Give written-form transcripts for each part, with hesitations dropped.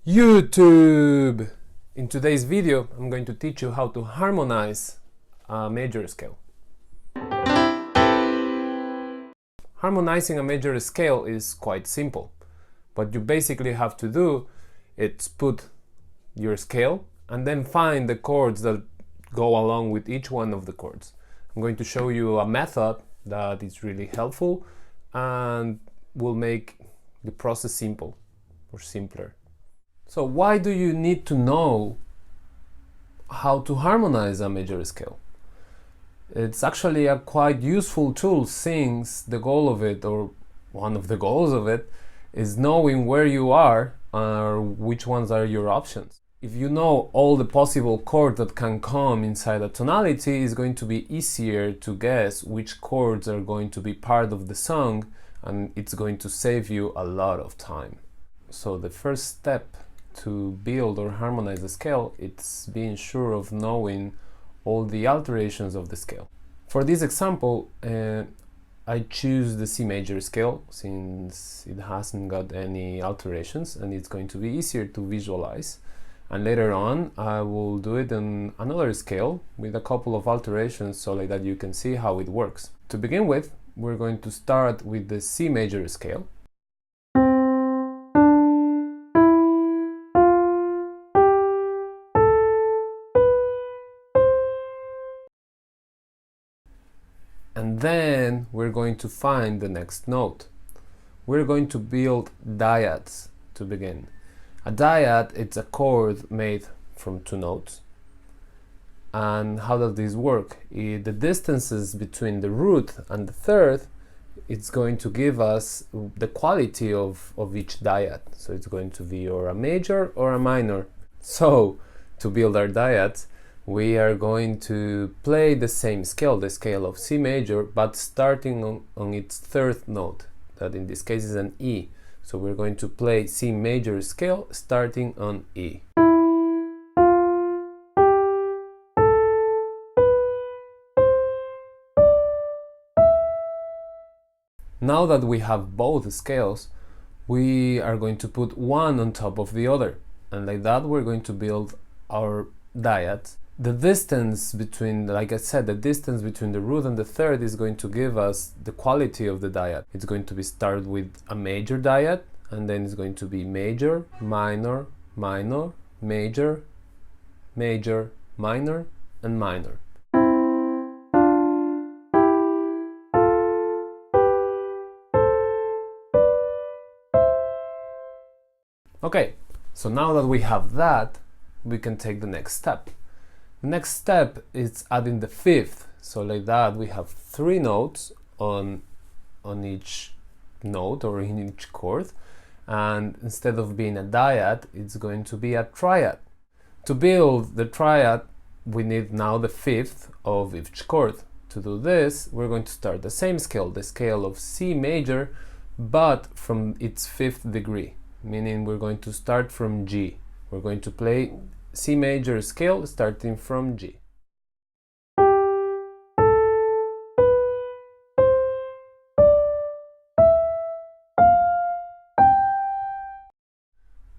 YouTube! In today's video, I'm going to teach you how to harmonize a major scale. Harmonizing a major scale is quite simple. What you basically have to do is put your scale and then find the chords that go along with each one of the chords. I'm going to show you a method that is really helpful and will make the process simple or simpler. So why do you need to know how to harmonize a major scale? It's actually a quite useful tool, since the goal of it, or one of the goals of it, is knowing where you are or which ones are your options. If you know all the possible chords that can come inside a tonality, it's going to be easier to guess which chords are going to be part of the song, and it's going to save you a lot of time. So the first step to build or harmonize the scale, it's being sure of knowing all the alterations of the scale. For this example, I choose the C major scale since it hasn't got any alterations and it's going to be easier to visualize. And later on I will do it in another scale with a couple of alterations so like that you can see how it works. To begin with, we're going to start with the C major scale. And then we're going to find the next note. We're going to build dyads to begin. A dyad, it's a chord made from two notes. And how does this work? The distances between the root and the third, it's going to give us the quality of each dyad. So it's going to be or a major or a minor. So to build our dyads, we are going to play the same scale, the scale of C major, but starting on its third note, that in this case is an E. So we're going to play C major scale starting on E. Now that we have both scales, we are going to put one on top of the other, and like that we're going to build our dyads. The distance between, like I said, the distance between the root and the third is going to give us the quality of the dyad. It's going to be start with a major dyad, and then it's going to be major, minor, minor, major, major, minor, and minor. Okay, so now that we have that, we can take the next step. The next step is adding the fifth. So like that we have three notes on each note or in each chord, and instead of being a dyad, it's going to be a triad. To build the triad, we need now the fifth of each chord. To do this, we're going to start the same scale, the scale of C major, but from its fifth degree, meaning we're going to start from G. We're going to play C major scale starting from G.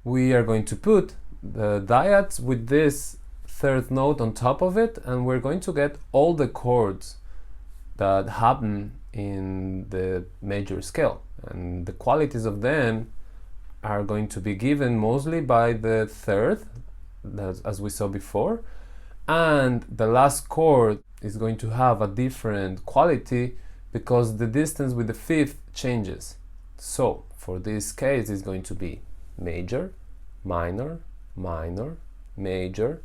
We are going to put the dyads with this third note on top of it, and we're going to get all the chords that happen in the major scale, and the qualities of them are going to be given mostly by the third, as we saw before, and the last chord is going to have a different quality because the distance with the fifth changes. So for this case it's going to be major, minor, minor, major,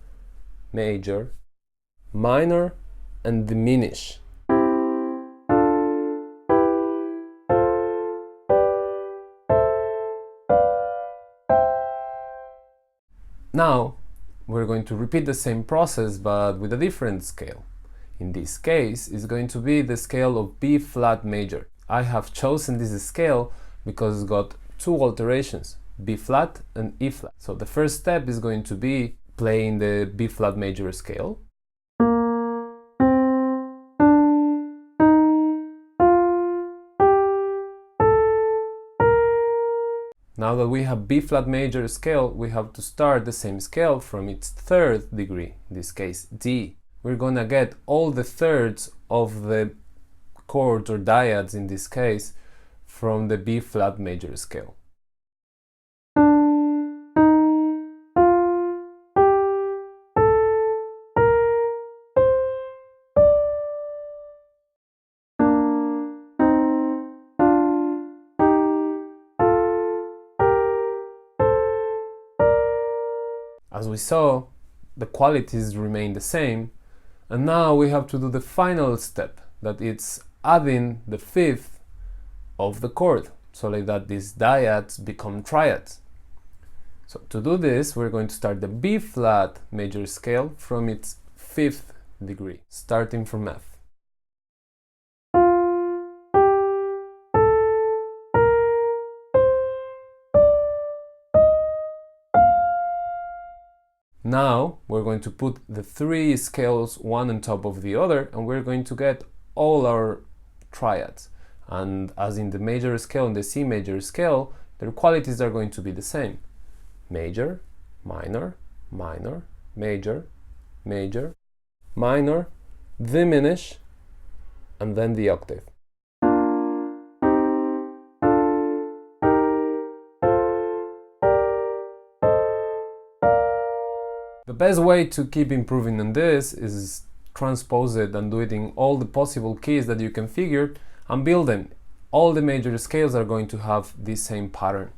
major, minor, and diminish. Now we're going to repeat the same process but with a different scale. In this case, it's going to be the scale of B flat major. I have chosen this scale because it's got two alterations, B flat and E flat. So the first step is going to be playing the B flat major scale. Now that we have B flat major scale, we have to start the same scale from its third degree, in this case D. We're gonna get all the thirds of the chords or dyads in this case from the B flat major scale. As we saw, the qualities remain the same, and now we have to do the final step, that it's adding the fifth of the chord, so like that these dyads become triads. So to do this, we're going to start the B flat major scale from its fifth degree, starting from F. Now we're going to put the three scales one on top of the other, and we're going to get all our triads. And as in the major scale and the C major scale, their qualities are going to be the same. Major, minor, minor, major, major, minor, diminish, and then the octave. The best way to keep improving on this is transpose it and do it in all the possible keys that you can figure and build them. All the major scales are going to have this same pattern.